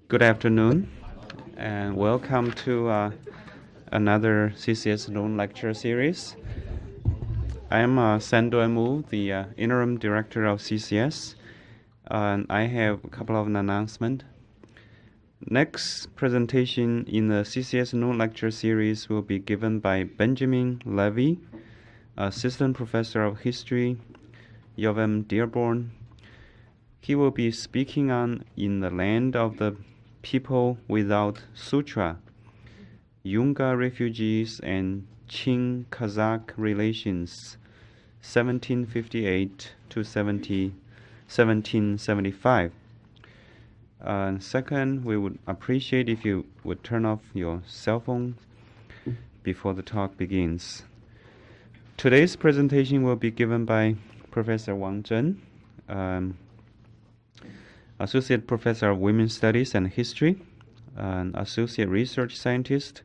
Good afternoon, and welcome to another CCS Loan Lecture Series. I am Chen Bo'er, the Interim Director of CCS, and I have a couple of announcements. Next presentation in the CCS Loan Lecture Series will be given by Benjamin Levy, Assistant Professor of History, UVM Dearborn. He will be speaking on In the Land of the People Without Sutra, Yunga Refugees and Qing-Kazakh Relations, 1758 to 1775. Second, we would appreciate if you would turn off your cell phone before the talk begins. Today's presentation will be given by Professor Wang Zheng, Associate Professor of Women's Studies and History, Associate Research Scientist,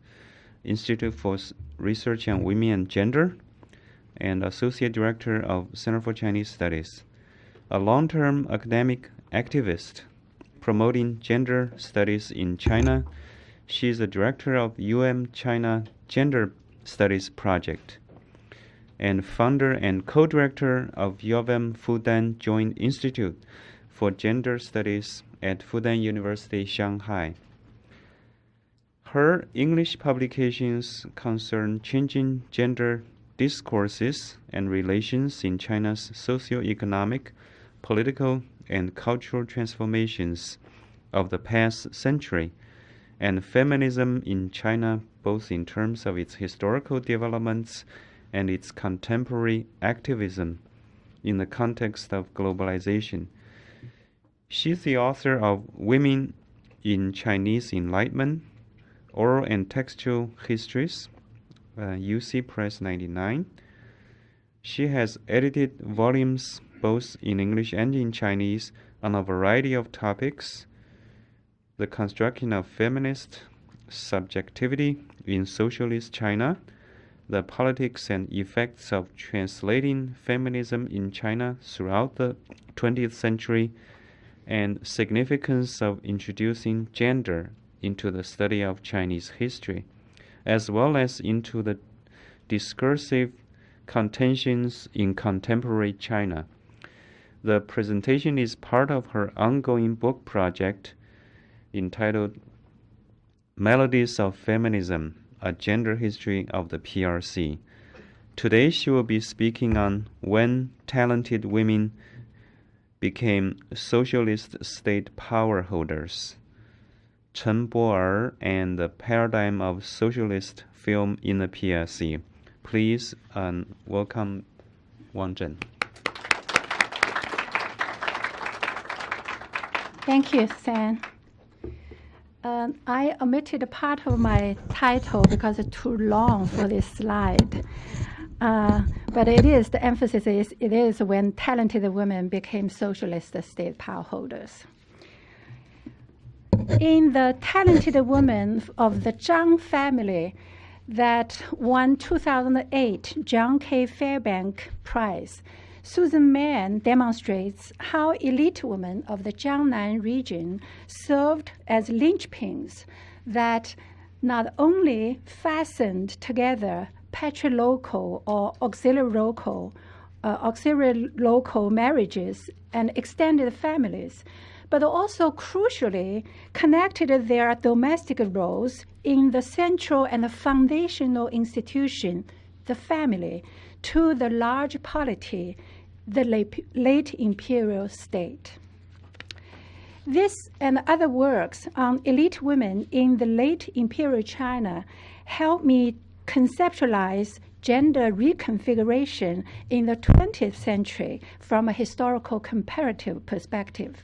Institute for Research on Women and Gender, and Associate Director of Center for Chinese Studies. A long-term academic activist promoting gender studies in China, she is the Director of China Gender Studies Project, and founder and co-director of UVM Fudan Joint Institute for Gender Studies at Fudan University, Shanghai. Her English publications concern changing gender discourses and relations in China's socio-economic, political, and cultural transformations of the past century, and feminism in China, both in terms of its historical developments and its contemporary activism in the context of globalization. She's the author of Women in Chinese Enlightenment, Oral and Textual Histories, UC Press 99. She has edited volumes both in English and in Chinese on a variety of topics: the construction of feminist subjectivity in socialist China, the politics and effects of translating feminism in China throughout the 20th century, and significance of introducing gender into the study of Chinese history, as well as into the discursive contentions in contemporary China. The presentation is part of her ongoing book project entitled Melodies of Feminism, A Gender History of the PRC. Today she will be speaking on When Talented Women Became Socialist State Power Holders, Chen Bo'er and the Paradigm of Socialist Film in the PRC. Please welcome Wang Zheng. Thank you, Sam. I omitted part of my title because it's too long for this slide. But the emphasis is, it is when talented women became socialist state power holders. In the talented women of the Zhang family that won 2008 John K. Fairbank Prize, Susan Mann demonstrates how elite women of the Jiangnan region served as linchpins that not only fastened together patrilocal or auxiliary local marriages and extended families, but also crucially connected their domestic roles in the central and foundational institution, the family, to the large polity, the late imperial state. This and other works on elite women in the late imperial China help me conceptualize gender reconfiguration in the 20th century from a historical comparative perspective.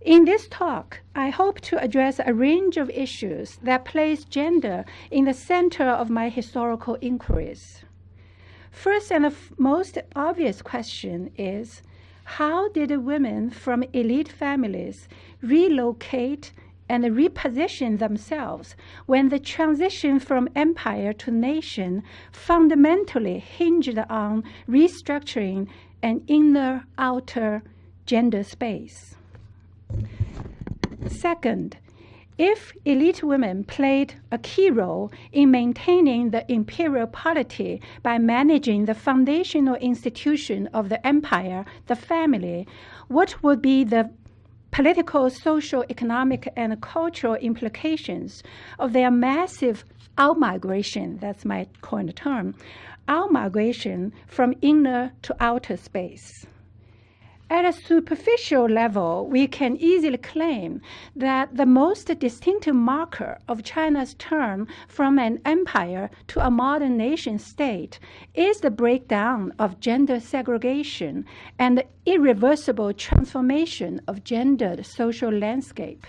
In this talk, I hope to address a range of issues that place gender in the center of my historical inquiries. First and most obvious question is, how did women from elite families relocate and reposition themselves when the transition from empire to nation fundamentally hinged on restructuring an inner-outer gender space? Second, If elite women played a key role in maintaining the imperial polity by managing the foundational institution of the empire, the family, what would be the political, social, economic, and cultural implications of their massive outmigration, that's my current term, outmigration from inner to outer space? At a superficial level, we can easily claim that the most distinctive marker of China's turn from an empire to a modern nation state is the breakdown of gender segregation and the irreversible transformation of gendered social landscape.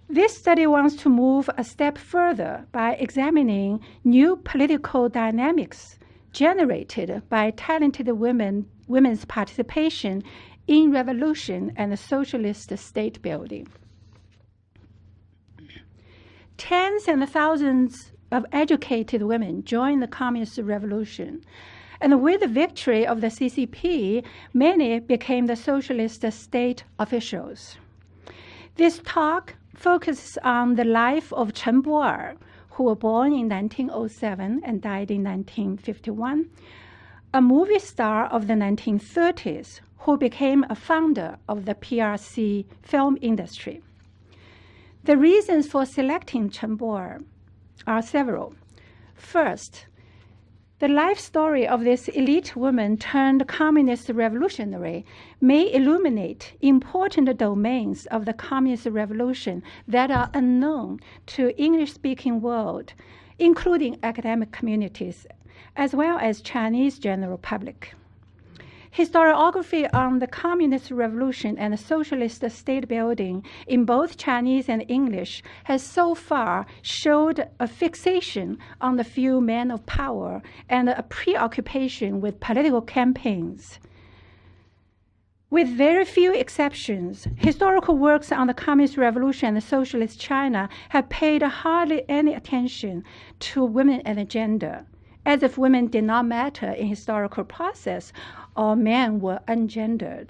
This study wants to move a step further by examining new political dynamics generated by talented women's participation in revolution and socialist state building. Tens and thousands of educated women joined the Communist Revolution, and with the victory of the CCP, many became the socialist state officials. This talk focuses on the life of Chen Bo'er, who was born in 1907 and died in 1951, a movie star of the 1930s who became a founder of the PRC film industry. The reasons for selecting Chen Bo'er are several. First, the life story of this elite woman turned communist revolutionary may illuminate important domains of the communist revolution that are unknown to English-speaking world, including academic communities, as well as Chinese general public. Historiography on the communist revolution and socialist state building in both Chinese and English has so far showed a fixation on the few men of power and a preoccupation with political campaigns. With very few exceptions, historical works on the communist revolution and socialist China have paid hardly any attention to women and gender, as if women did not matter in historical process or men were ungendered.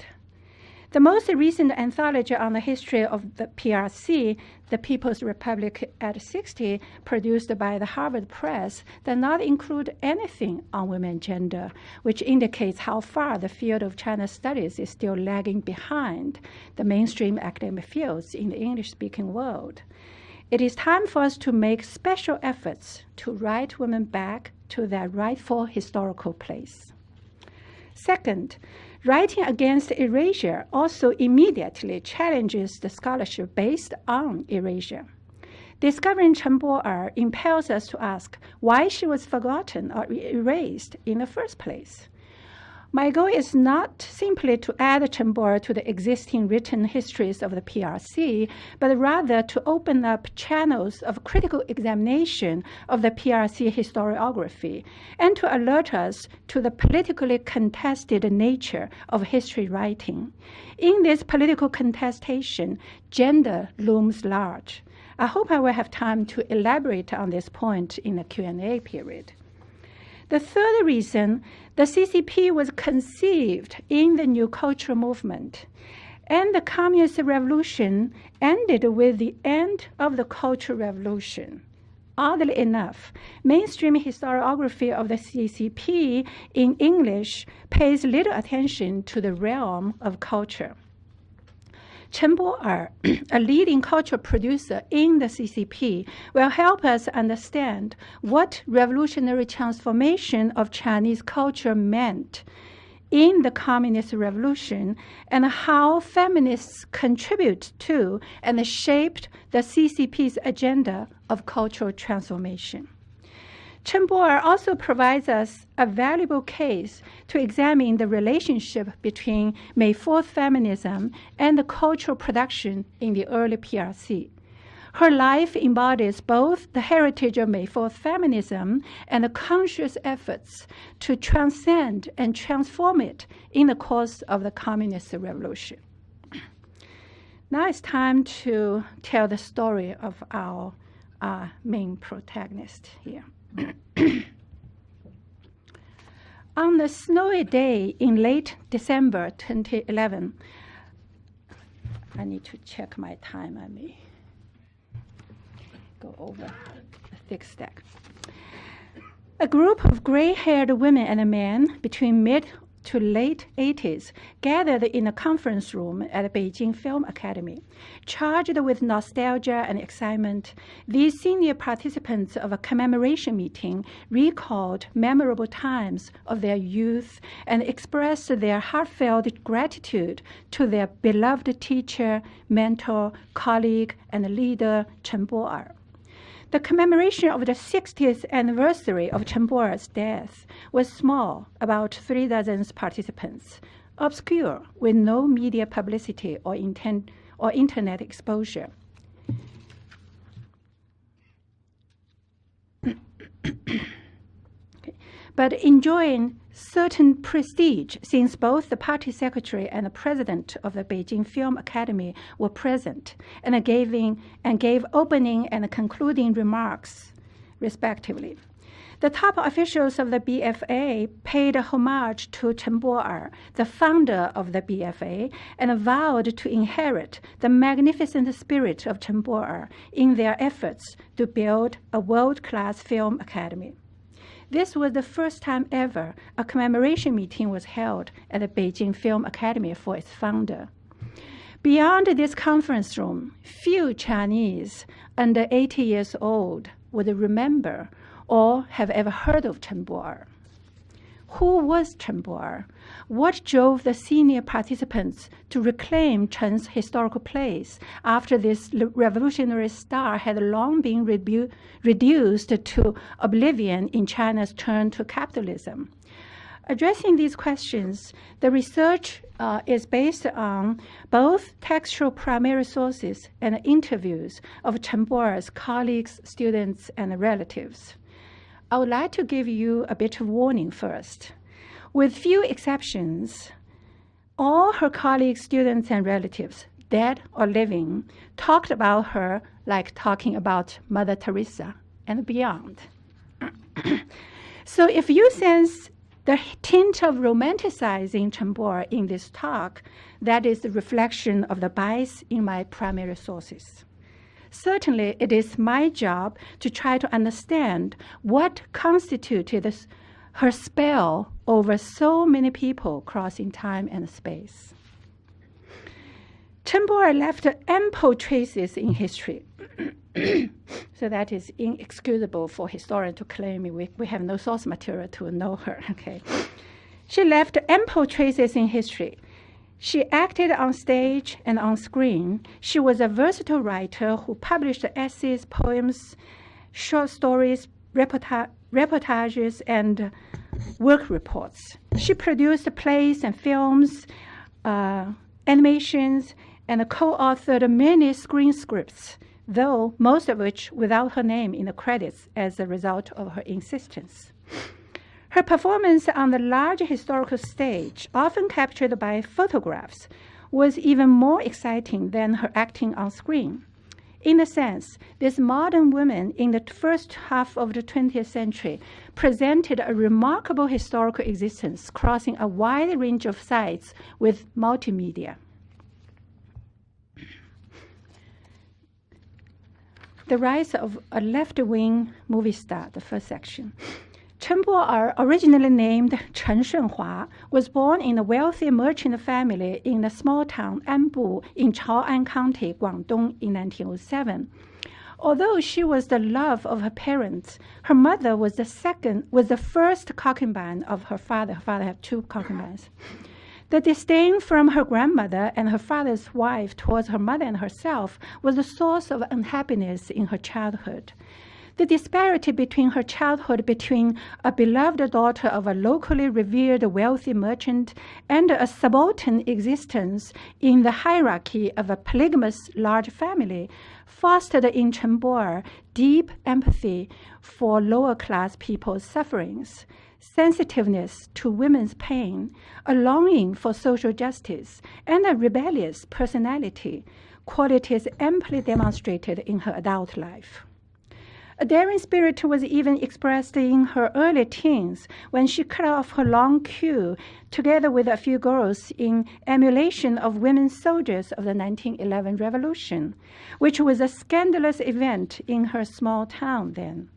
The most recent anthology on the history of the PRC, The People's Republic at 60, produced by the Harvard Press, does not include anything on women and gender, which indicates how far the field of China studies is still lagging behind the mainstream academic fields in the English-speaking world. It is time for us to make special efforts to write women back to their rightful historical place. Second, writing against erasure also immediately challenges the scholarship based on erasure. Discovering Chen Bo'er impels us to ask why she was forgotten or erased in the first place. My goal is not simply to add Chen Bo'er to the existing written histories of the PRC, but rather to open up channels of critical examination of the PRC historiography and to alert us to the politically contested nature of history writing. In this political contestation, gender looms large. I hope I will have time to elaborate on this point in the Q&A period. The third reason, the CCP was conceived in the New Cultural Movement, and the Communist Revolution ended with the end of the Cultural Revolution. Oddly enough, mainstream historiography of the CCP in English pays little attention to the realm of culture. Chen Bo'er, a leading cultural producer in the CCP, will help us understand what revolutionary transformation of Chinese culture meant in the Communist Revolution and how feminists contribute to and shaped the CCP's agenda of cultural transformation. Chen Bo'er also provides us a valuable case to examine the relationship between May 4th feminism and the cultural production in the early PRC. Her life embodies both the heritage of May 4th feminism and the conscious efforts to transcend and transform it in the course of the Communist Revolution. Now it's time to tell the story of our main protagonist here. On the snowy day in late December 2011, I need to check my time. go over a thick stack. A group of gray-haired women and men between mid to late 80s gathered in a conference room at the Beijing Film Academy. Charged with nostalgia and excitement, these senior participants of a commemoration meeting recalled memorable times of their youth and expressed their heartfelt gratitude to their beloved teacher, mentor, colleague, and leader, Chen Bo'er. The commemoration of the 60th anniversary of Chen Bo'er's death was small, about 3 dozen participants, obscure, with no media publicity or internet exposure. But enjoying certain prestige, since both the party secretary and the president of the Beijing Film Academy were present and gave opening and concluding remarks, respectively. The top officials of the BFA paid homage to Chen Bo'er, the founder of the BFA, and vowed to inherit the magnificent spirit of Chen Bo'er in their efforts to build a world-class film academy. This was the first time ever a commemoration meeting was held at the Beijing Film Academy for its founder. Beyond this conference room, few Chinese under 80 years old would remember or have ever heard of Chen Bo'er. Who was Chen Bo'er? What drove the senior participants to reclaim Chen's historical place after this revolutionary star had long been reduced to oblivion in China's turn to capitalism? Addressing these questions, the research is based on both textual primary sources and interviews of Chen Bo'er's colleagues, students, and relatives. I would like to give you a bit of warning first. With few exceptions, all her colleagues, students, and relatives, dead or living, talked about her like talking about Mother Teresa and beyond. So if you sense the tint of romanticizing Chen Bo'er in this talk, that is the reflection of the bias in my primary sources. Certainly, it is my job to try to understand what constituted her spell over so many people crossing time and space. Chen Bo'er left ample traces in history. So that is inexcusable for historians to claim we have no source material to know her. Okay. She left ample traces in history. She acted on stage and on screen. She was a versatile writer who published essays, poems, short stories, reportages, and work reports. She produced plays and films, animations, and co-authored many screen scripts, though most of which without her name in the credits as a result of her insistence. Her performance on the large historical stage, often captured by photographs, was even more exciting than her acting on screen. In a sense, this modern woman in the first half of the 20th century presented a remarkable historical existence, crossing a wide range of sites with multimedia. The rise of a left-wing movie star, the first section. Chen Bo'er, originally named Chen Shunhua, was born in a wealthy merchant family in the small town Anbu in Chao'an County, Guangdong, in 1907. Although she was the love of her parents, her mother was the first concubine of her father. Her father had 2 concubines. The disdain from her grandmother and her father's wife towards her mother and herself was the source of unhappiness in her childhood. The disparity between her childhood between a beloved daughter of a locally revered wealthy merchant and a subaltern existence in the hierarchy of a polygamous large family fostered in Chen Bo'er deep empathy for lower-class people's sufferings, sensitiveness to women's pain, a longing for social justice, and a rebellious personality, qualities amply demonstrated in her adult life. A daring spirit was even expressed in her early teens when she cut off her long queue together with a few girls in emulation of women soldiers of the 1911 revolution, which was a scandalous event in her small town then.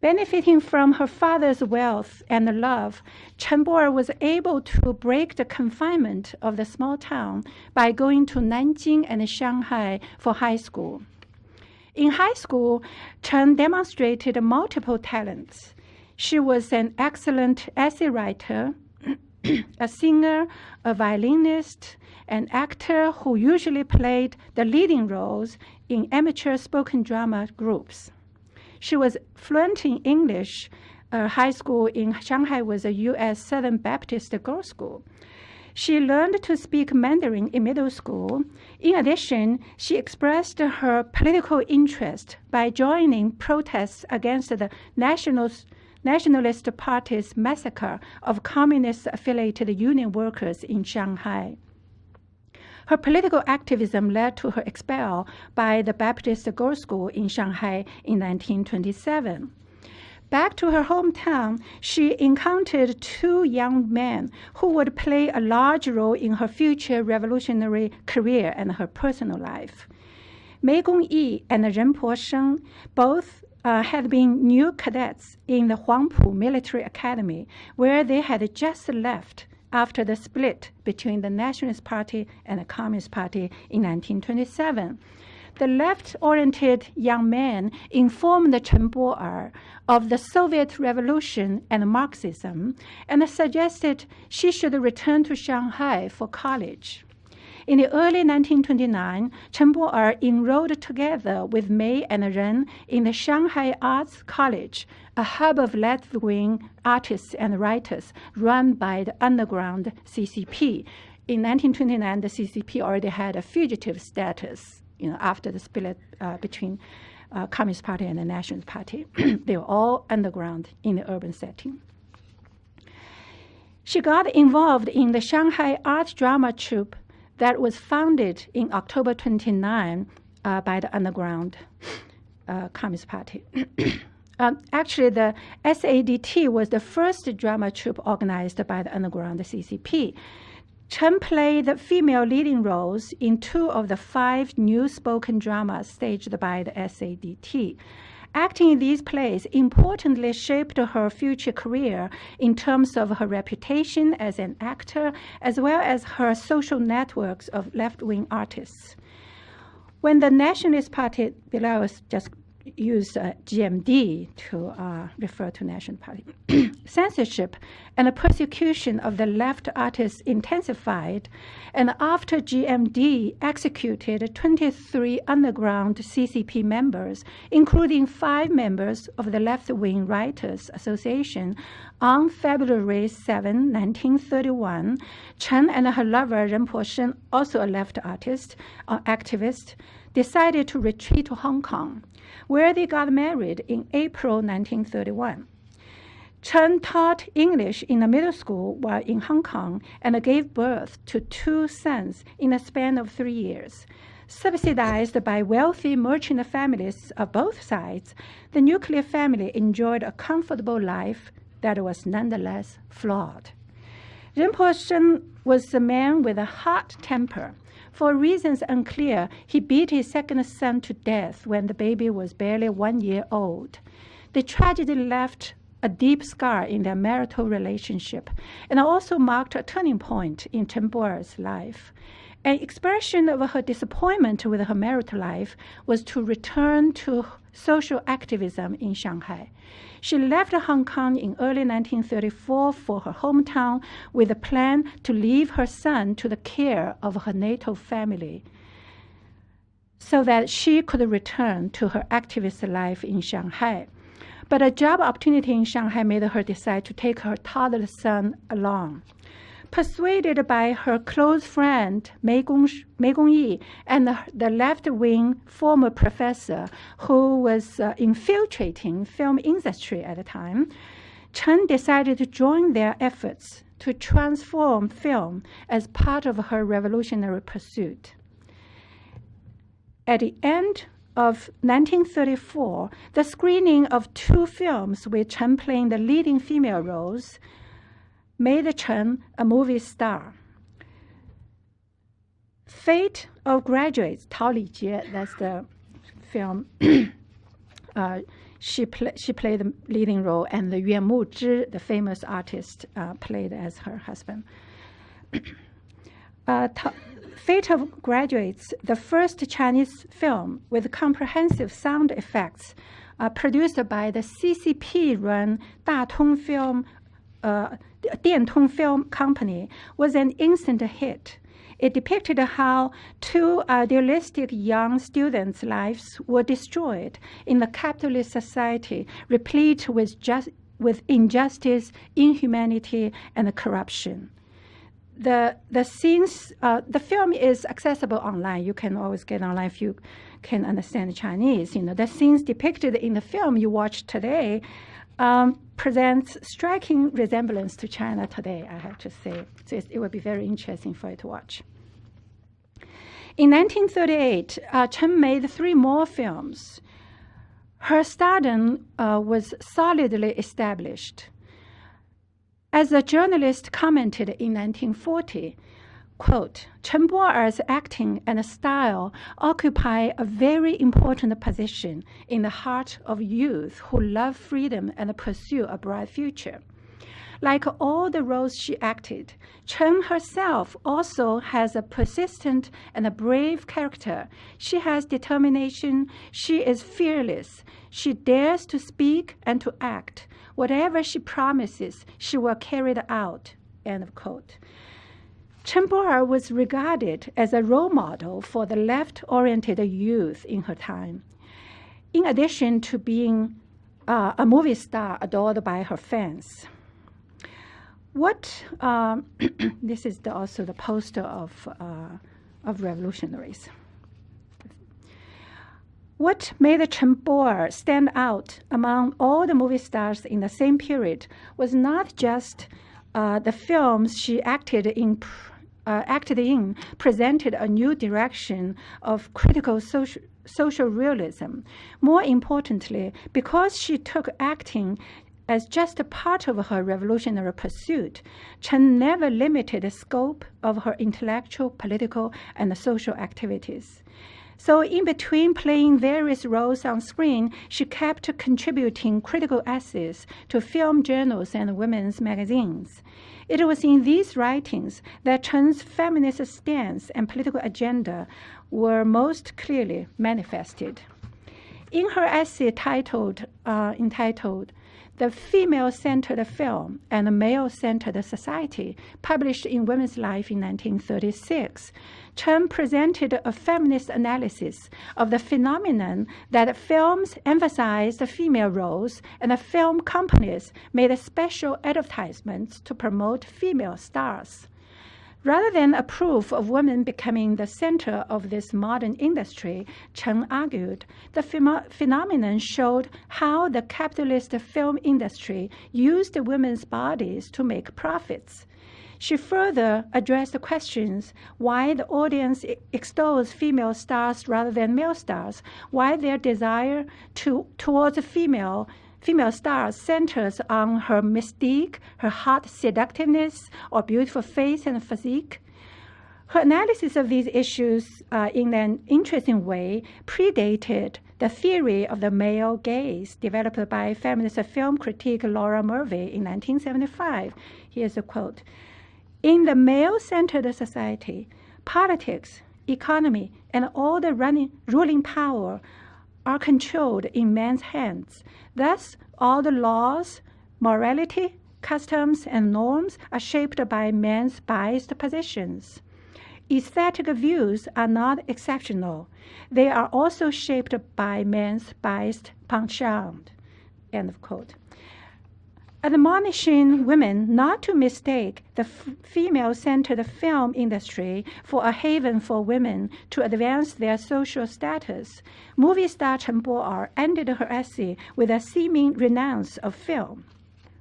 Benefiting from her father's wealth and love, Chen Bo'er was able to break the confinement of the small town by going to Nanjing and Shanghai for high school. In high school, Chen demonstrated multiple talents. She was an excellent essay writer, a singer, a violinist, an actor who usually played the leading roles in amateur spoken drama groups. She was fluent in English. High school in Shanghai was a U.S. Southern Baptist girls' school. She learned to speak Mandarin in middle school. In addition, she expressed her political interest by joining protests against the Nationalist Party's massacre of communist-affiliated union workers in Shanghai. Her political activism led to her expel by the Baptist Girls' School in Shanghai in 1927. Back to her hometown, she encountered two young men who would play a large role in her future revolutionary career and her personal life. Mei Gongyi and Ren Po-sheng both had been new cadets in the Huangpu Military Academy, where they had just left after the split between the Nationalist Party and the Communist Party in 1927. The left-oriented young men informed Chen Bo'er of the Soviet Revolution and Marxism and suggested she should return to Shanghai for college. In the early 1929, Chen Bo'er enrolled together with Mei and Ren in the Shanghai Arts College, a hub of left-wing artists and writers run by the underground CCP. In 1929, the CCP already had a fugitive status. After the split between Communist Party and the Nationalist Party. They were all underground in the urban setting. She got involved in the Shanghai Art Drama Troupe that was founded in October 29 by the underground Communist Party. Actually, the SADT was the first drama troupe organized by the underground CCP. Chen played the female leading roles in 2 of the 5 new spoken dramas staged by the SADT. Acting in these plays importantly shaped her future career in terms of her reputation as an actor, as well as her social networks of left-wing artists. When the Nationalist Party, below us just use GMD to refer to National Party. Censorship and the persecution of the left artists intensified, and after GMD executed 23 underground CCP members, including 5 members of the Left-Wing Writers Association, on February 7, 1931, Chen and her lover Ren Po-sheng, also a left artist, activist, decided to retreat to Hong Kong, where they got married in April 1931. Chen taught English in a middle school while in Hong Kong and gave birth to 2 sons in a span of 3 years. Subsidized by wealthy merchant families of both sides, the nuclear family enjoyed a comfortable life that was nonetheless flawed. Ren Po-sheng was a man with a hot temper. For reasons unclear, he beat his second son to death when the baby was barely 1 year old. The tragedy left a deep scar in their marital relationship and also marked a turning point in Chen Bo'er's life. An expression of her disappointment with her marital life was to return to social activism in Shanghai. She left Hong Kong in early 1934 for her hometown with a plan to leave her son to the care of her natal family so that she could return to her activist life in Shanghai. But a job opportunity in Shanghai made her decide to take her toddler son along. Persuaded by her close friend Mei Gongyi and the left-wing former professor who was infiltrating film industry at the time, Chen decided to join their efforts to transform film as part of her revolutionary pursuit. At the end of 1934, the screening of 2 films with Chen playing the leading female roles made Chen a movie star. Fate of Graduates, Tao Lijie, that's the film. She played the leading role, and the Yuan Muzhi, the famous artist, played as her husband. Fate of Graduates, the first Chinese film with comprehensive sound effects, produced by the CCP-run Datong Film, Diantong Film Company, was an instant hit. It depicted how 2 idealistic young students' lives were destroyed in a capitalist society replete with injustice, inhumanity, and corruption. The scenes, the film is accessible online. You can always get online if you can understand Chinese. The scenes depicted in the film you watch today presents striking resemblance to China today, I have to say. So it would be very interesting for you to watch. In 1938, Chen made 3 more films. Her stardom was solidly established. As a journalist commented in 1940, quote, Chen Bo'er's acting and style occupy a very important position in the heart of youth who love freedom and pursue a bright future. Like all the roles she acted, Chen herself also has a persistent and a brave character. She has determination. She is fearless. She dares to speak and to act. Whatever she promises, she will carry it out, end of quote. Chen Bo'er was regarded as a role model for the left-oriented youth in her time. In addition to being a movie star adored by her fans. This is also the poster of revolutionaries. What made Chen Bo'er stand out among all the movie stars in the same period was not just the films she acted in presented a new direction of critical social realism. More importantly, because she took acting as just a part of her revolutionary pursuit, Chen never limited the scope of her intellectual, political, and social activities. So in between playing various roles on screen, she kept contributing critical essays to film journals and women's magazines. It was in these writings that Chen's feminist stance and political agenda were most clearly manifested. In her essay entitled The Female-Centered Film and a Male-Centered Society, published in Women's Life in 1936, Chen presented a feminist analysis of the phenomenon that films emphasized female roles and the film companies made special advertisements to promote female stars. Rather than a proof of women becoming the center of this modern industry, Chen argued the phenomenon showed how the capitalist film industry used women's bodies to make profits. She further addressed the questions why the audience extols female stars rather than male stars, why their desire towards female stars centers on her mystique, her hot seductiveness, or beautiful face and physique. Her analysis of these issues in an interesting way predated the theory of the male gaze developed by feminist film critic Laura Murphy in 1975. Here's a quote. In the male-centered society, politics, economy, and all the ruling power are controlled in men's hands. Thus, all the laws, morality, customs, and norms are shaped by men's biased positions. Aesthetic views are not exceptional. They are also shaped by men's biased penchant. End of quote. Admonishing women not to mistake the female-centered film industry for a haven for women to advance their social status, movie star Chen Bo'er ended her essay with a seeming renounce of film.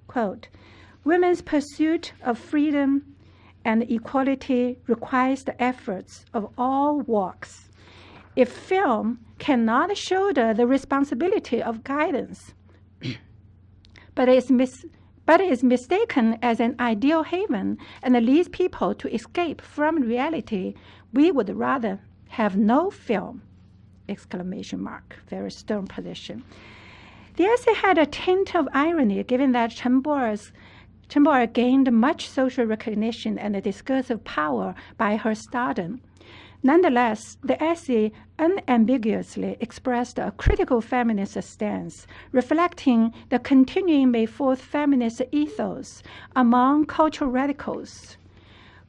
Quote, women's pursuit of freedom and equality requires the efforts of all walks. If film cannot shoulder the responsibility of guidance, but is mistaken as an ideal haven and leads people to escape from reality, we would rather have no film! ! Very stern position. The essay had a tint of irony, given that Chen Bo'er gained much social recognition and discursive power by her stardom. Nonetheless, the essay unambiguously expressed a critical feminist stance, reflecting the continuing May 4th feminist ethos among cultural radicals.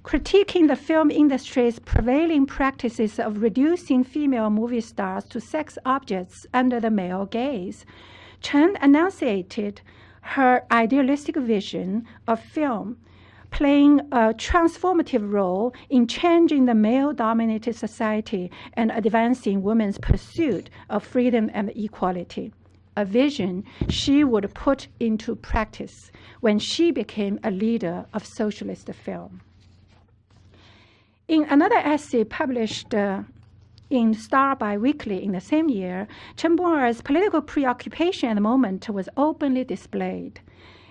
Critiquing the film industry's prevailing practices of reducing female movie stars to sex objects under the male gaze, Chen enunciated her idealistic vision of film playing a transformative role in changing the male-dominated society and advancing women's pursuit of freedom and equality, a vision she would put into practice when she became a leader of socialist film. In another essay published in Star Biweekly in the same year, Chen Bo'er's political preoccupation at the moment was openly displayed.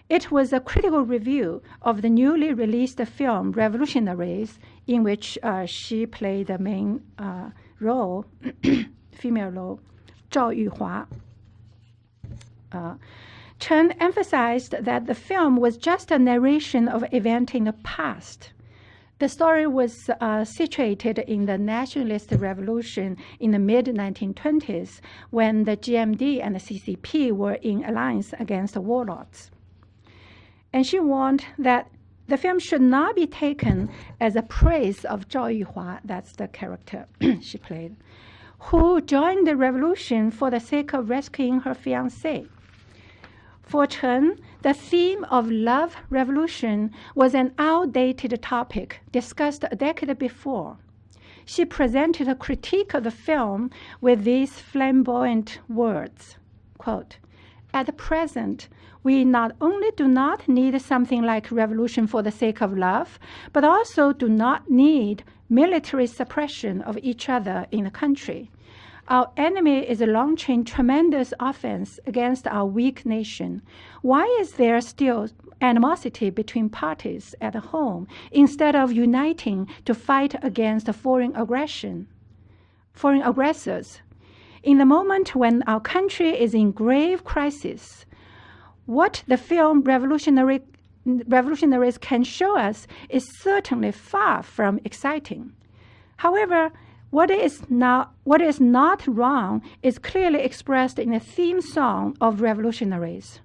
It was a critical review of the newly released film Revolutionaries, in which she played the main role, female role, Zhao Yuhua. Chen emphasized that the film was just a narration of events in the past. The story was situated in the nationalist revolution in the mid-1920s, when the GMD and the CCP were in alliance against the warlords. And she warned that the film should not be taken as a praise of Zhao Yuhua, that's the character she played, who joined the revolution for the sake of rescuing her fiancé. For Chen, the theme of love revolution was an outdated topic discussed a decade before. She presented a critique of the film with these flamboyant words, quote, "At present, we not only do not need something like revolution for the sake of love, but also do not need military suppression of each other in the country. Our enemy is launching tremendous offense against our weak nation. Why is there still animosity between parties at home instead of uniting to fight against foreign aggressors? In the moment when our country is in grave crisis, what the film Revolutionaries can show us is certainly far from exciting. However, what is not wrong is clearly expressed in the theme song of Revolutionaries."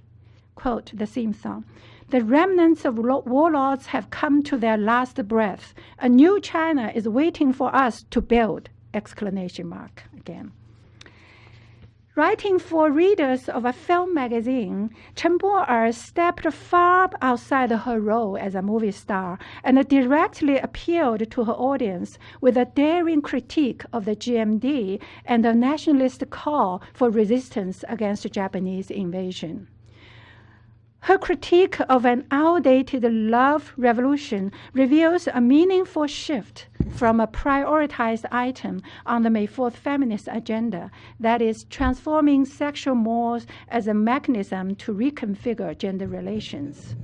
Quote, the theme song, "The remnants of warlords have come to their last breath. A new China is waiting for us to build!" Again. Writing for readers of a film magazine, Chen Bo'er stepped far outside her role as a movie star and directly appealed to her audience with a daring critique of the GMD and a nationalist call for resistance against Japanese invasion. Her critique of an outdated love revolution reveals a meaningful shift from a prioritized item on the May 4th feminist agenda, that is, transforming sexual mores as a mechanism to reconfigure gender relations.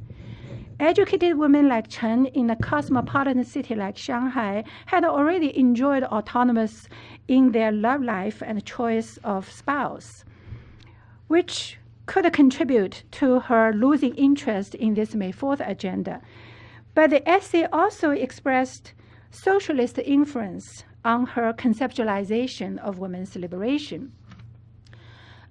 Educated women like Chen in a cosmopolitan city like Shanghai had already enjoyed autonomy in their love life and choice of spouse, which could contribute to her losing interest in this May 4th agenda. But the essay also expressed socialist influence on her conceptualization of women's liberation.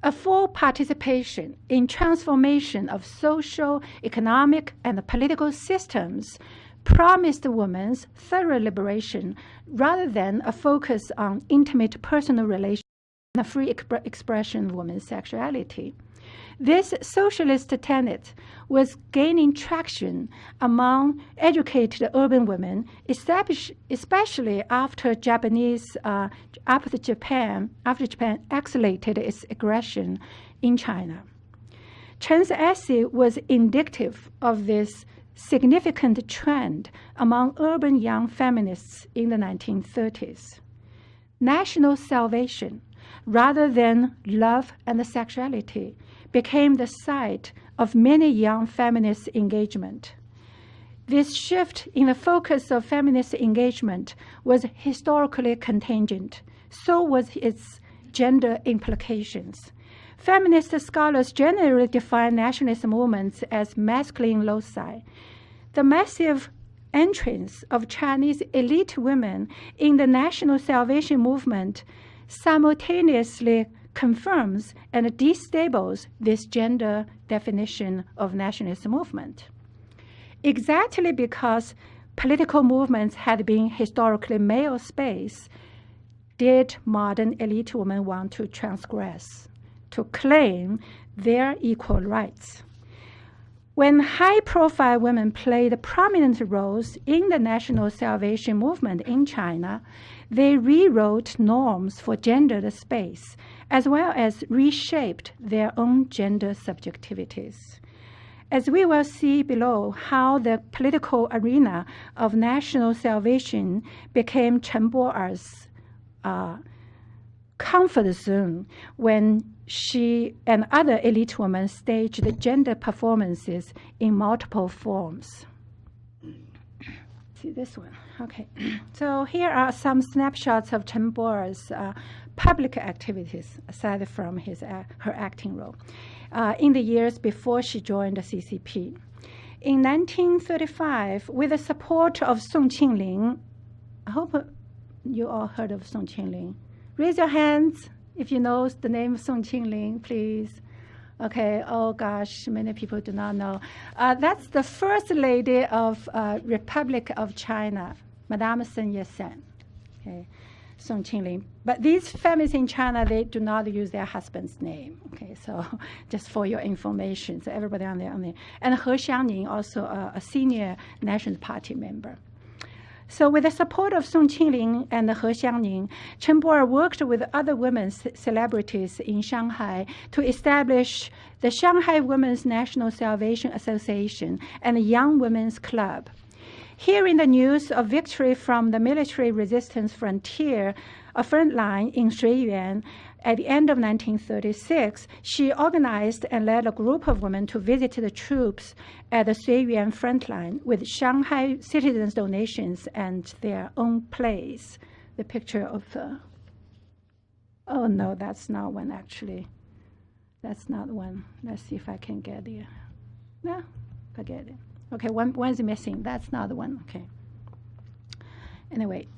A full participation in transformation of social, economic, and political systems promised women's thorough liberation rather than a focus on intimate personal relations and a free expression of women's sexuality. This socialist tenet was gaining traction among educated urban women, especially after Japan accelerated its aggression in China. Chen's essay was indicative of this significant trend among urban young feminists in the 1930s. National salvation, rather than love and sexuality, became the site of many young feminist engagement. This shift in the focus of feminist engagement was historically contingent. So was its gender implications. Feminist scholars generally define nationalist movements as masculine loci. The massive entrance of Chinese elite women in the national salvation movement simultaneously confirms and destables this gender definition of nationalist movement. Exactly because political movements had been historically male space, did modern elite women want to transgress, to claim their equal rights. When high-profile women played prominent roles in the national salvation movement in China, they rewrote norms for gendered space, as well as reshaped their own gender subjectivities. As we will see below, how the political arena of national salvation became Chen Bo'er's comfort zone when she and other elite women staged gender performances in multiple forms. See this one, okay. So here are some snapshots of Chen Bo'er's public activities, aside from her acting role, in the years before she joined the CCP. In 1935, with the support of Song Qinling, I hope you all heard of Song Qinling. Raise your hands if you know the name of Song Qinling, please. Okay, oh gosh, many people do not know. That's the first lady of Republic of China, Madame Sun Yat-sen. Okay, Song Qinling. But these feminists in China, they do not use their husband's name. Okay, so just for your information, so everybody on there. And He Xiangning, also a senior National Party member. So with the support of Song Qinling and He Xiangning, Chen Bo'er worked with other women's celebrities in Shanghai to establish the Shanghai Women's National Salvation Association and the Young Women's Club. Hearing the news of victory from the military resistance frontier, a front line in Shuiyuan, at the end of 1936, she organized and led a group of women to visit the troops at the Shuiyuan front line with Shanghai citizens' donations and their own plays. The picture of oh no, that's not one actually. That's not one. Let's see if I can get it. No, forget it. Okay, one's missing. That's not the one. Okay. Anyway.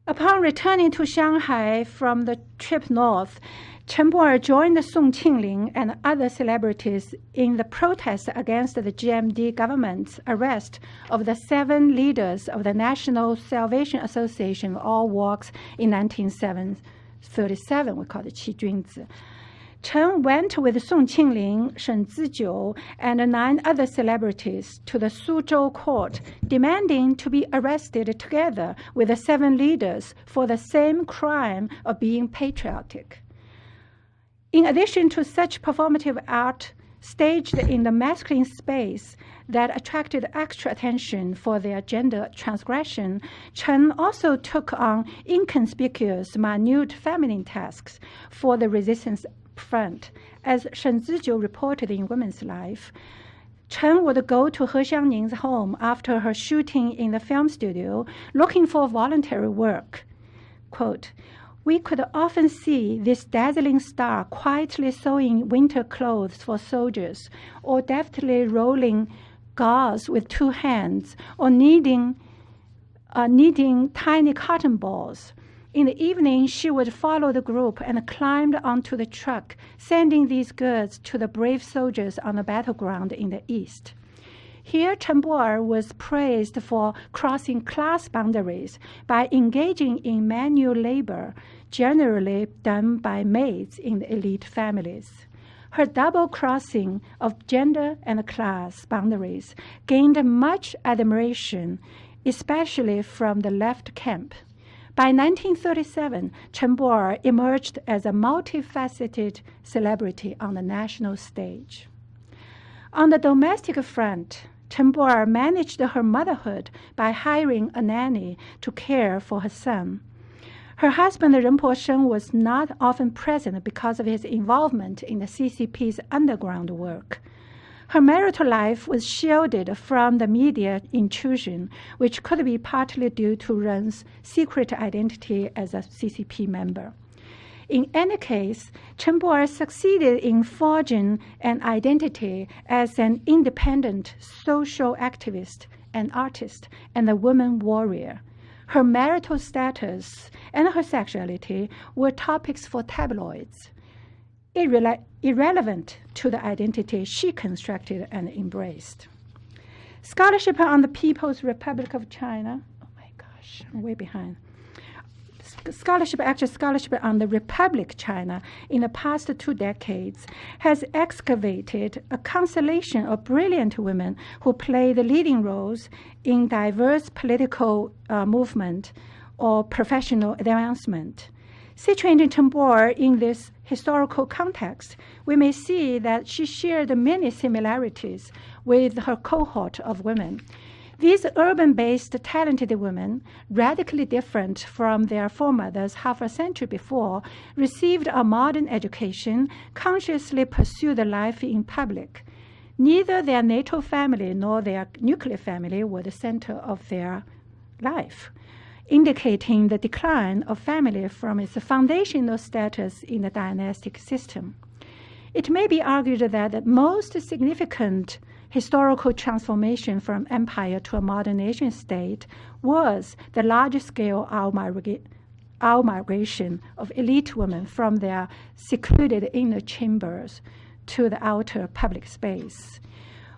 Upon returning to Shanghai from the trip north, Chen Bo'er joined Song Qinling and other celebrities in the protest against the GMD government's arrest of the 7 leaders of the National Salvation Association of all walks in 1937. We call it Qi Junzi. Chen went with Song Qinling, Shen Zijiu, and 9 other celebrities to the Suzhou court, demanding to be arrested together with the 7 leaders for the same crime of being patriotic. In addition to such performative art staged in the masculine space that attracted extra attention for their gender transgression, Chen also took on inconspicuous, minute feminine tasks for the resistance front. As Shen Zijiu reported in Women's Life, Chen would go to He Xiangning's home after her shooting in the film studio, looking for voluntary work. Quote, "We could often see this dazzling star quietly sewing winter clothes for soldiers, or deftly rolling gauze with 2 hands, or kneading tiny cotton balls. In the evening, she would follow the group and climbed onto the truck, sending these goods to the brave soldiers on the battleground in the east." Here, Chen Bo'er was praised for crossing class boundaries by engaging in manual labor, generally done by maids in the elite families. Her double crossing of gender and class boundaries gained much admiration, especially from the left camp. By 1937, Chen Bo'er emerged as a multifaceted celebrity on the national stage. On the domestic front, Chen Bo'er managed her motherhood by hiring a nanny to care for her son. Her husband, Chen Bo'er, was not often present because of his involvement in the CCP's underground work. Her marital life was shielded from the media intrusion, which could be partly due to Ren's secret identity as a CCP member. In any case, Chen Bo'er succeeded in forging an identity as an independent social activist, an artist, and a woman warrior. Her marital status and her sexuality were topics for tabloids, irrelevant to the identity she constructed and embraced. Scholarship on the People's Republic of China. Oh my gosh, I'm way behind. Scholarship on the Republic China in the past 2 decades has excavated a constellation of brilliant women who played leading roles in diverse political movement or professional advancement. Situating Chen Bo'er in this historical context, we may see that she shared many similarities with her cohort of women. These urban-based talented women, radically different from their foremothers half a century before, received a modern education, consciously pursued life in public. Neither their natal family nor their nuclear family were the center of their life, indicating the decline of family from its foundational status in the dynastic system. It may be argued that the most significant historical transformation from empire to a modern nation state was the large-scale out-migration of elite women from their secluded inner chambers to the outer public space.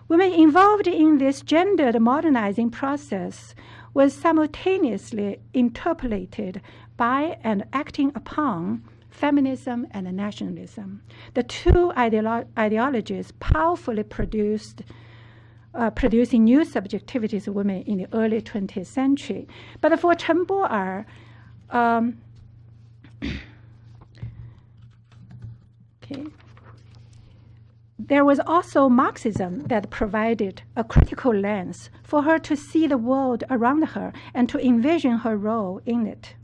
Women involved in this gendered modernizing process was simultaneously interpolated by and acting upon feminism and nationalism. The two ideologies powerfully producing new subjectivities of women in the early 20th century. But for Chen Bo'er, there was also Marxism that provided a critical lens for her to see the world around her and to envision her role in it.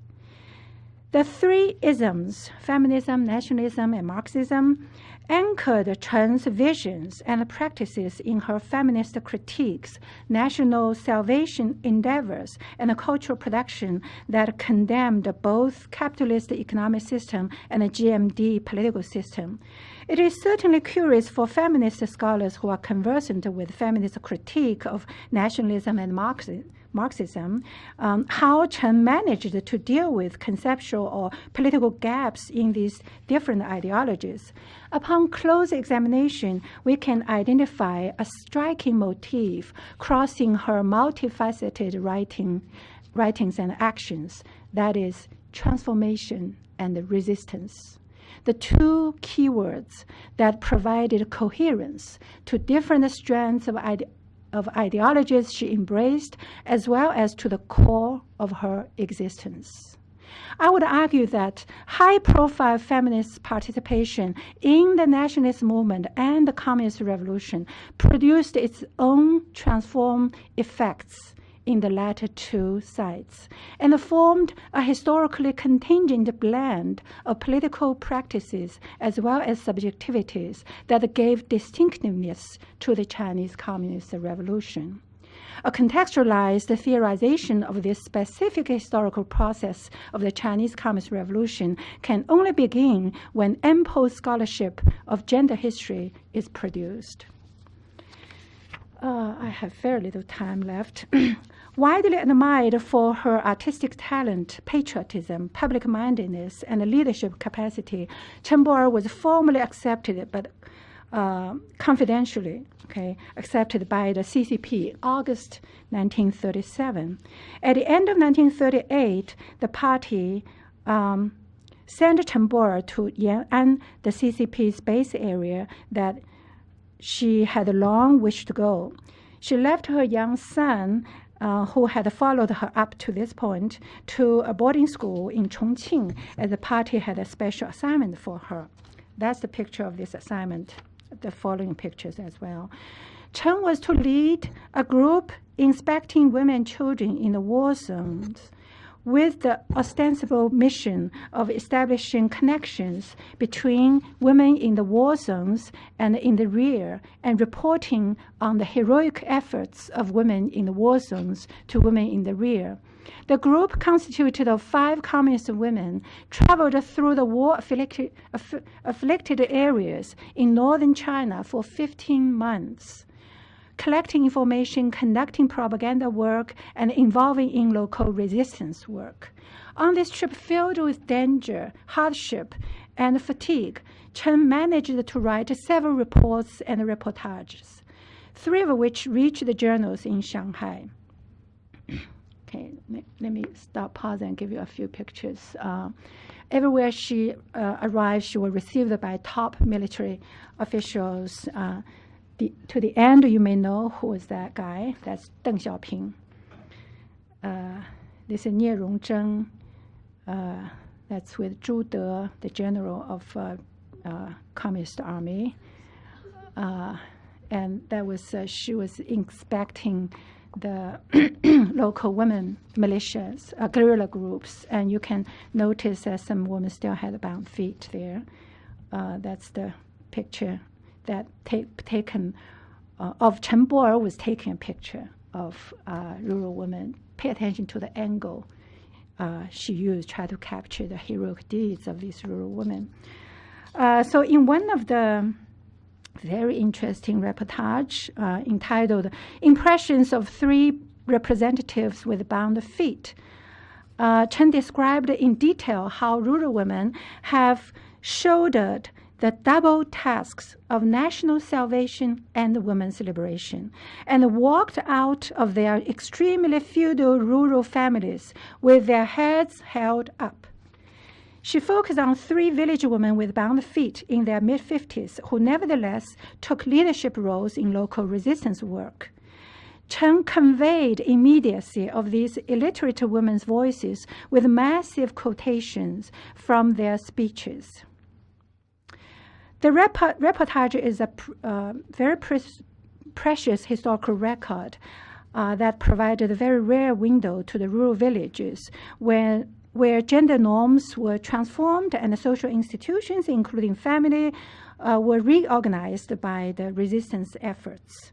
The three isms, feminism, nationalism, and Marxism, anchored Chen's visions and practices in her feminist critiques, national salvation endeavors, and cultural production that condemned both capitalist economic system and the GMD political system. It is certainly curious for feminist scholars who are conversant with feminist critique of nationalism and Marxism, how Chen managed to deal with conceptual or political gaps in these different ideologies. Upon close examination, we can identify a striking motif crossing her multifaceted writings and actions, that is, transformation and resistance. The two keywords that provided coherence to different strands of ideologies she embraced, as well as to the core of her existence. I would argue that high-profile feminist participation in the nationalist movement and the Communist Revolution produced its own transform effects in the latter two sides, and formed a historically contingent blend of political practices as well as subjectivities that gave distinctiveness to the Chinese Communist Revolution. A contextualized theorization of this specific historical process of the Chinese Communist Revolution can only begin when ample scholarship of gender history is produced. I have very little time left. Widely admired for her artistic talent, patriotism, public-mindedness, and leadership capacity, Chen Bo'er was formally accepted, but confidentially, accepted by the CCP in August 1937. At the end of 1938, the party sent Chen Bo'er to Yan'an, the CCP's base area that she had long wished to go. She left her young son, who had followed her up to this point, to a boarding school in Chongqing, as the party had a special assignment for her. That's the picture of this assignment, the following pictures as well. Chen was to lead a group inspecting women and children in the war zones, with the ostensible mission of establishing connections between women in the war zones and in the rear, and reporting on the heroic efforts of women in the war zones to women in the rear. The group, constituted of 5 communist women, traveled through the war-afflicted areas in northern China for 15 months, collecting information, conducting propaganda work, and involving in local resistance work. On this trip filled with danger, hardship, and fatigue, Chen managed to write several reports and reportages, 3 of which reached the journals in Shanghai. Okay, let me stop, pause, and give you a few pictures. Everywhere she arrived, she was received by top military officials. To the end, you may know who is that guy. That's Deng Xiaoping. This is Nie Rongzheng. That's with Zhu De, the general of Communist Army. And that was she was inspecting the local women militias, guerrilla groups, and you can notice that some women still had bound feet there. That's the picture that taken of Chen Bo'er was taking a picture of rural women. Pay attention to the angle she used, try to capture the heroic deeds of these rural women. So in one of the very interesting reportage entitled Impressions of 3 Representatives with Bound Feet, Chen described in detail how rural women have shouldered the double tasks of national salvation and women's liberation, and walked out of their extremely feudal rural families with their heads held up. She focused on 3 village women with bound feet in their mid-50s who nevertheless took leadership roles in local resistance work. Chen conveyed immediacy of these illiterate women's voices with massive quotations from their speeches. The reportage is a very precious historical record that provided a very rare window to the rural villages where gender norms were transformed and the social institutions, including family, were reorganized by the resistance efforts.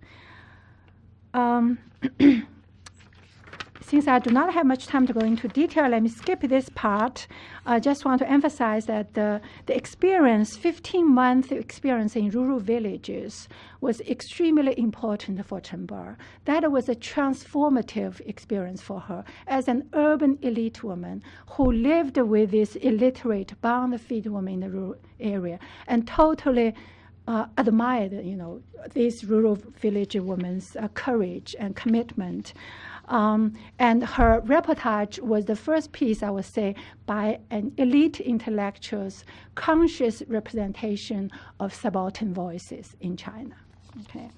Since I do not have much time to go into detail, let me skip this part. I just want to emphasize that the experience, 15-month experience in rural villages, was extremely important for Chen Bo'er. That was a transformative experience for her as an urban elite woman who lived with this illiterate, bound-feet woman in the rural area and totally admired, these rural village women's courage and commitment. And her reportage was the first piece, I would say, by an elite intellectual's conscious representation of subaltern voices in China. Okay.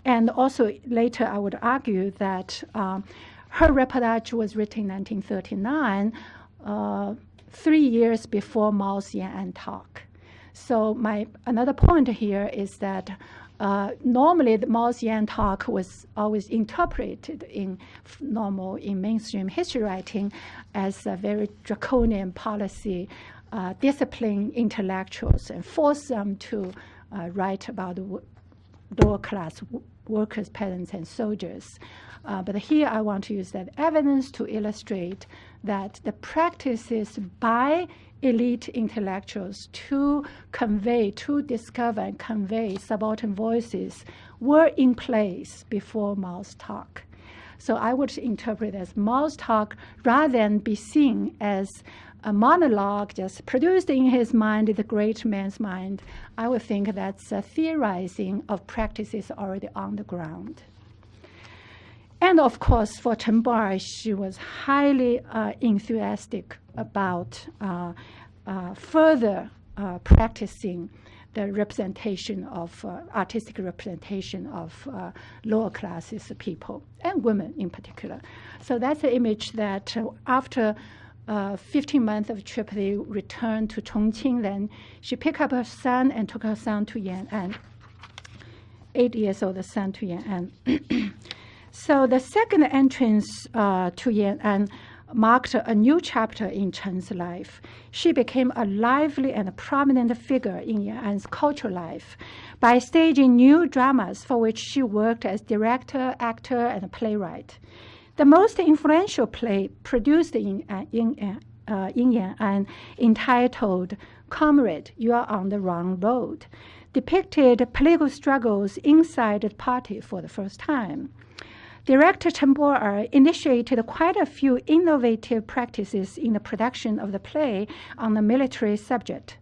And also later I would argue that her reportage was written in 1939, 3 years before Mao's Yan'an talk. So another point here is that normally the Mao's Yan'an talk was always interpreted in mainstream history writing as a very draconian policy, discipline intellectuals and force them to write about the lower class workers, peasants, and soldiers. But here I want to use that evidence to illustrate that the practices by elite intellectuals to discover and convey subaltern voices were in place before Mao's talk. So I would interpret it as Mao's talk rather than be seen as a monologue just produced in his mind, the great man's mind. I would think that's a theorizing of practices already on the ground. And of course, for Chen Bo'er, she was highly enthusiastic about further practicing the representation of artistic representation of lower classes people and women in particular. So that's the image that after 15 months of trip, they returned to Chongqing. Then she picked up her son and took her son to Yan'an, 8 years old son to Yan'an. So the second entrance to Yan'an marked a new chapter in Chen's life. She became a lively and prominent figure in Yan'an's cultural life by staging new dramas for which she worked as director, actor, and playwright. The most influential play produced in Yan'an, entitled "Comrade, You Are on the Wrong Road," depicted political struggles inside the party for the first time. Director Chen Bo'er initiated quite a few innovative practices in the production of the play on the military subject.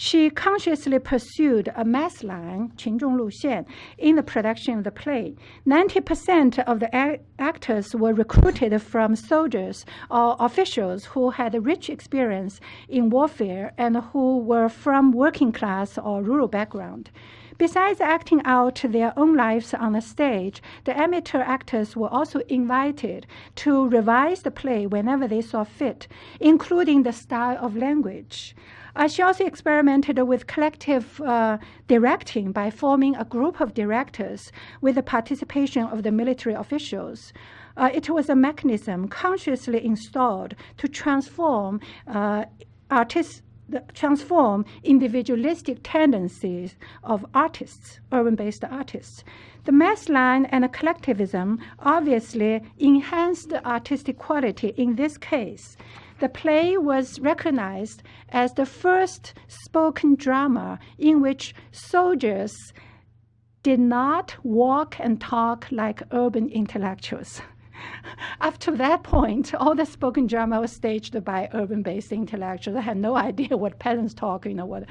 She consciously pursued a mass line, 群众路线, in the production of the play. 90% of the actors were recruited from soldiers or officials who had rich experience in warfare and who were from working class or rural background. Besides acting out their own lives on the stage, the amateur actors were also invited to revise the play whenever they saw fit, including the style of language. She also experimented with collective directing by forming a group of directors with the participation of the military officials. It was a mechanism consciously installed to transform individualistic tendencies of artists, urban-based artists. The mass line and collectivism obviously enhanced the artistic quality in this case. The play was recognized as the first spoken drama in which soldiers did not walk and talk like urban intellectuals. After that point, all the spoken drama was staged by urban-based intellectuals. I had no idea what peasants talk, what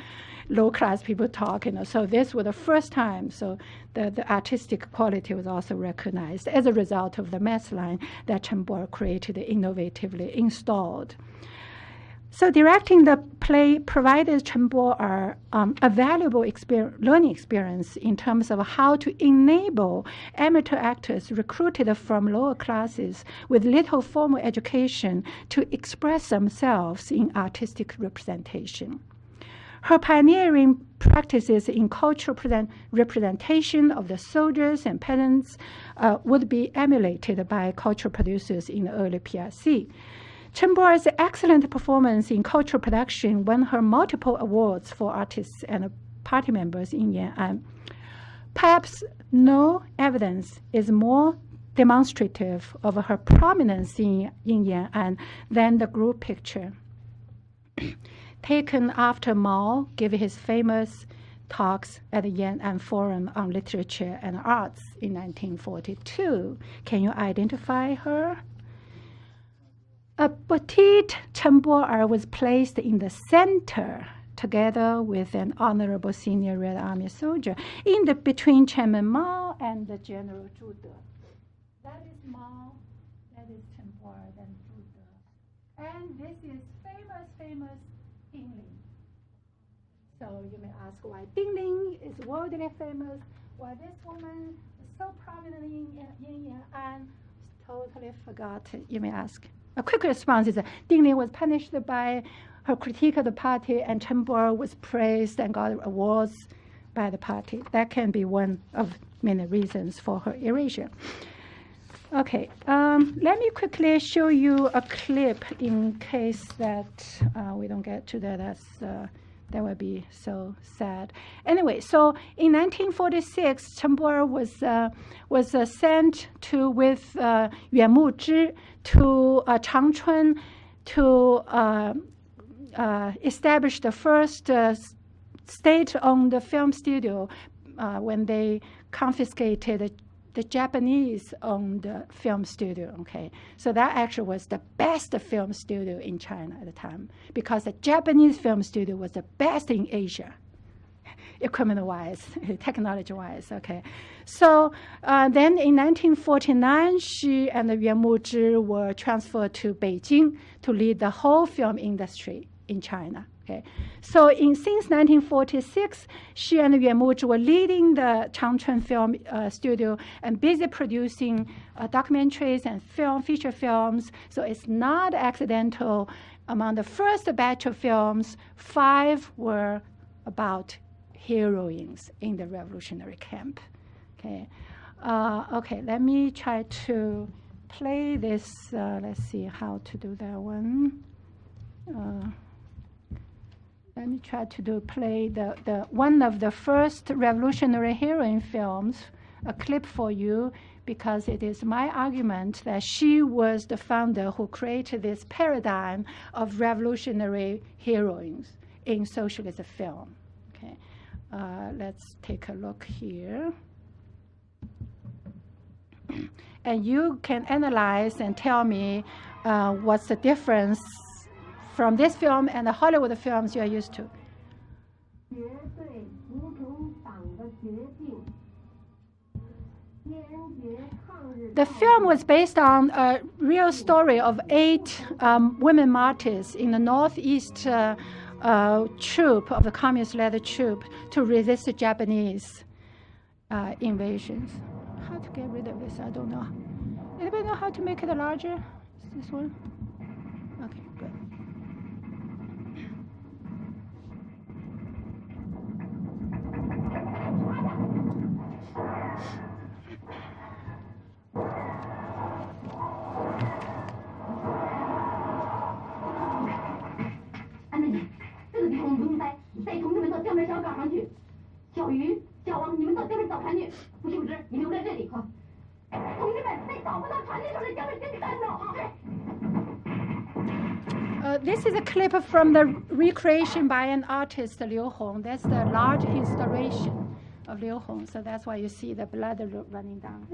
low-class people talk, So this was the first time. So the artistic quality was also recognized as a result of the mass line that Chen Bo'er created, innovatively installed. So directing the play provided Chen Bo'er a valuable learning experience in terms of how to enable amateur actors recruited from lower classes with little formal education to express themselves in artistic representation. Her pioneering practices in cultural representation of the soldiers and peasants would be emulated by cultural producers in the early PRC. Chen Bo'er's excellent performance in cultural production won her multiple awards for artists and party members in Yan'an. Perhaps no evidence is more demonstrative of her prominence in Yan'an than the group picture. Taken after Mao gave his famous talks at the Yan'an Forum on Literature and Arts in 1942. Can you identify her? A petite Chen Bo'er was placed in the center together with an honorable senior Red Army soldier between Chairman Mao and the General Zhu De. That is Mao, that is Chen Bo'er, then Zhu De. And this is famous Dingling. So you may ask why Dingling is worldly famous, why this woman is so prominent in Yan'an. Totally forgot, you may ask. A quick response is that Dingling was punished by her critique of the party, and Chen Bo'er was praised and got awards by the party. That can be one of many reasons for her erasure. Okay, let me quickly show you a clip in case that we don't get to that. That would be so sad. Anyway, so in 1946, Chen Bo'er was sent with Yuan Muzhi to Changchun to establish the first state-owned film studio when they confiscated the Japanese-owned film studio. Okay, so that actually was the best film studio in China at the time because the Japanese film studio was the best in Asia, equipment-wise, technology-wise. Okay, so then in 1949, she and Yuan Muzhi were transferred to Beijing to lead the whole film industry in China. Okay, so since 1946, she and Yuan Muzhi were leading the Changchun Film Studio and busy producing documentaries and feature films. So it's not accidental. Among the first batch of films, 5 were about heroines in the revolutionary camp. Okay, okay. Let me try to play this. Let's see how to do that one. Let me try to play the one of the first revolutionary heroine films, a clip for you, because it is my argument that she was the founder who created this paradigm of revolutionary heroines in socialist film. Okay, let's take a look here. And you can analyze and tell me what's the difference from this film and the Hollywood films you are used to. The film was based on a real story of 8 women martyrs in the northeast troop of the communist-led troop to resist the Japanese invasions. How to get rid of this? I don't know. Anybody know how to make it larger? Is this one? Okay, good. This is a clip from the recreation by an artist, Liu Hong. That's the large installation of Liu Hong. So that's why you see the blood running down.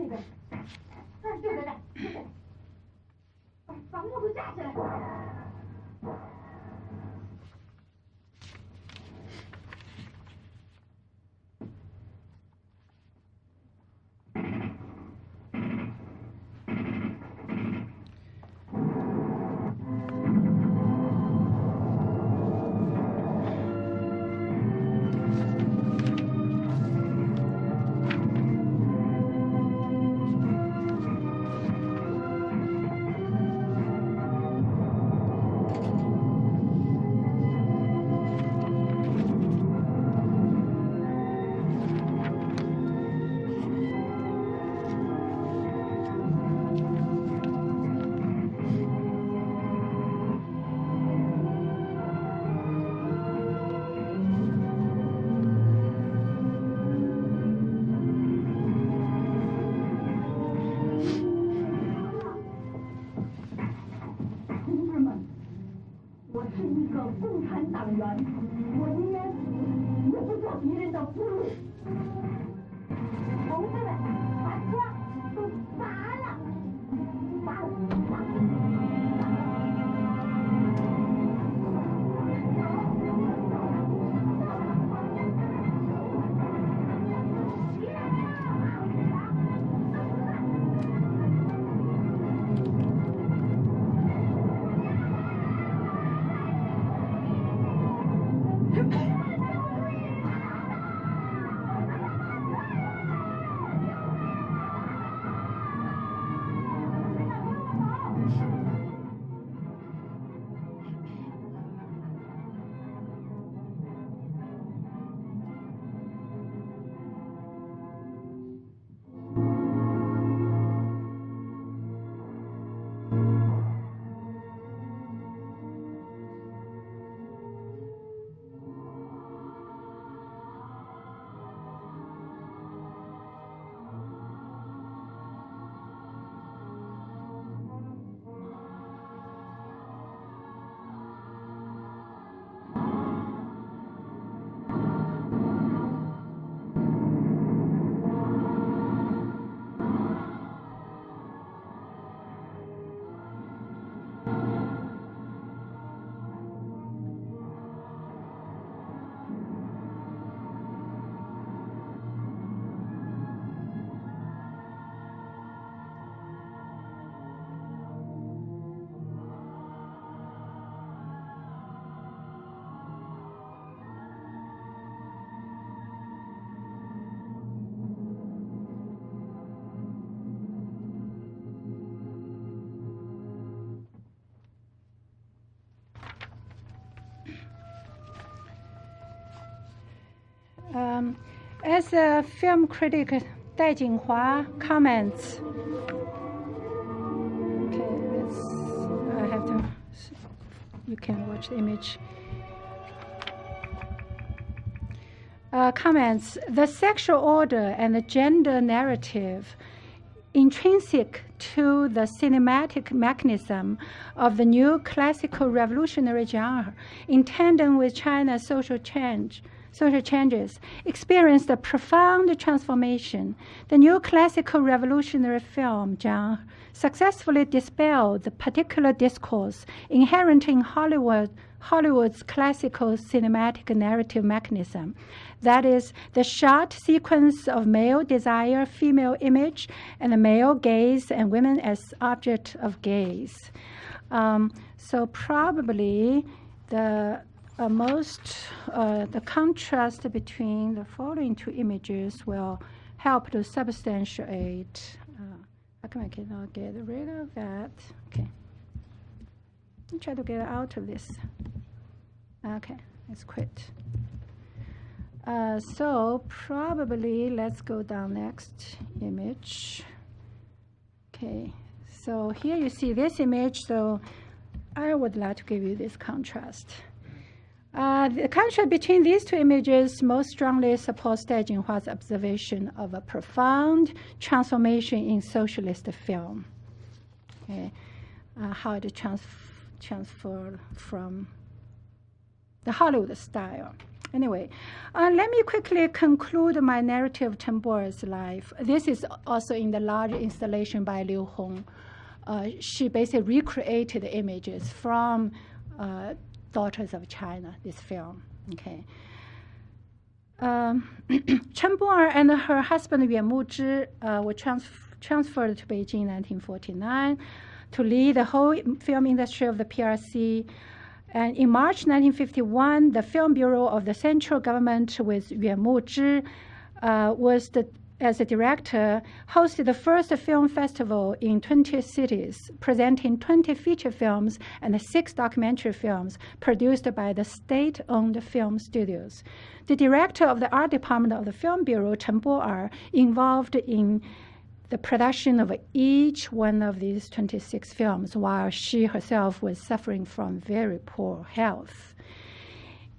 As a film critic, Dai Jinghua comments, you can watch the image. Comments. The sexual order and the gender narrative intrinsic to the cinematic mechanism of the new classical revolutionary genre, in tandem with China's social changes, experienced a profound transformation. The new classical revolutionary film genre successfully dispelled the particular discourse inherent in Hollywood's classical cinematic narrative mechanism. That is, the short sequence of male desire, female image, and the male gaze and women as object of gaze. So probably the contrast between the following two images will help to substantiate. How come I cannot get rid of that? Okay. I'll try to get out of this. Okay, let's quit. So probably let's go down next image. Okay, so here you see this image. So I would like to give you this contrast. The contrast between these two images most strongly supports Dai Jinhua's observation of a profound transformation in socialist film. Okay, how it transferred from the Hollywood style. Anyway, let me quickly conclude my narrative of Chen Bo'er's life. This is also in the large installation by Liu Hong. She basically recreated the images from Daughters of China, this film. Okay. Chen Bo'er and her husband Yuan Muzhi were transferred to Beijing in 1949 to lead the whole film industry of the PRC. And in March 1951, the Film Bureau of the central government with Yuan Muzhi as a director, hosted the first film festival in 20 cities, presenting 20 feature films and 6 documentary films produced by the state-owned film studios. The director of the art department of the Film Bureau, Chen Bo'er, involved in the production of each one of these 26 films, while she herself was suffering from very poor health.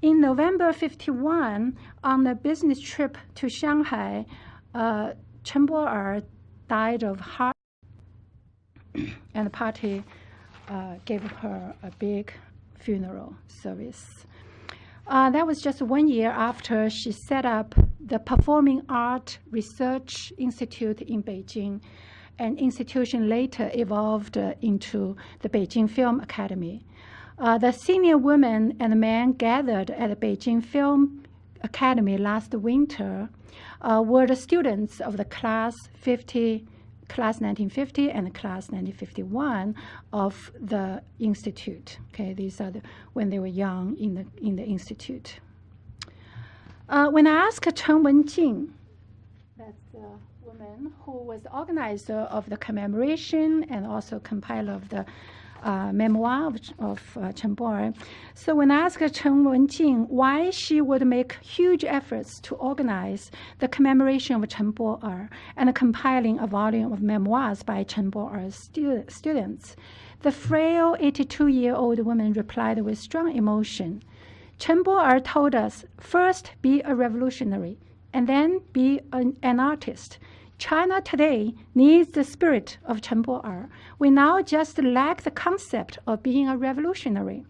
In November 1951, on a business trip to Shanghai, Chen Bo'er died of heart, and the party gave her a big funeral service. That was just 1 year after she set up the Performing Art Research Institute in Beijing. An institution later evolved into the Beijing Film Academy. The senior women and men gathered at the Beijing Film Academy last winter were the students of the class 1950 and class 1951 of the institute. Okay, these are when they were young in the institute. When I asked Chen Wenjing, that's the woman who was the organizer of the commemoration and also compiler of the memoir of Chen Bo'er. So when I asked Chen Wenjing why she would make huge efforts to organize the commemoration of Chen Bo'er and compiling a volume of memoirs by Chen Bo'er's students, the frail 82-year-old woman replied with strong emotion. Chen Bo'er told us, first be a revolutionary, and then be an artist. China today needs the spirit of Chen Bo'er. We now just lack the concept of being a revolutionary.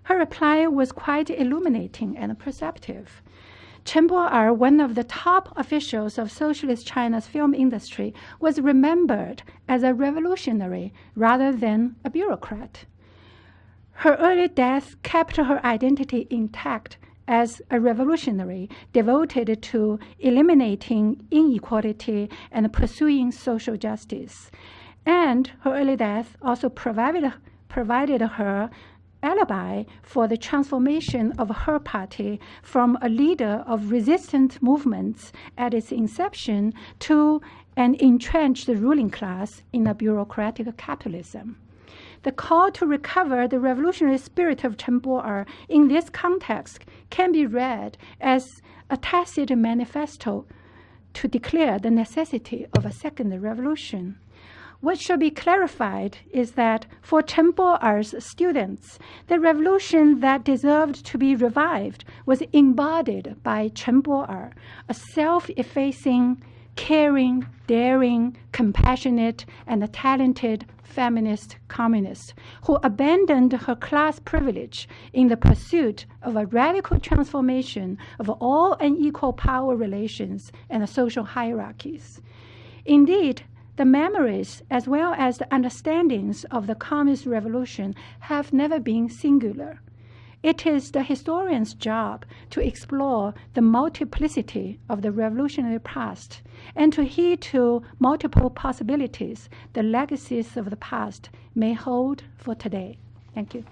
Her reply was quite illuminating and perceptive. Chen Bo'er, one of the top officials of Socialist China's film industry, was remembered as a revolutionary rather than a bureaucrat. Her early death kept her identity intact as a revolutionary devoted to eliminating inequality and pursuing social justice. And her early death also provided her alibi for the transformation of her party from a leader of resistant movements at its inception to an entrenched ruling class in a bureaucratic capitalism. The call to recover the revolutionary spirit of Chen Bo'er in this context can be read as a tacit manifesto to declare the necessity of a second revolution. What should be clarified is that for Chen Bo'er's students, the revolution that deserved to be revived was embodied by Chen Bo'er, a self-effacing, caring, daring, compassionate, and talented feminist communist who abandoned her class privilege in the pursuit of a radical transformation of all unequal power relations and social hierarchies. Indeed, the memories as well as the understandings of the Communist Revolution have never been singular. It is the historian's job to explore the multiplicity of the revolutionary past and to heed to multiple possibilities the legacies of the past may hold for today. Thank you.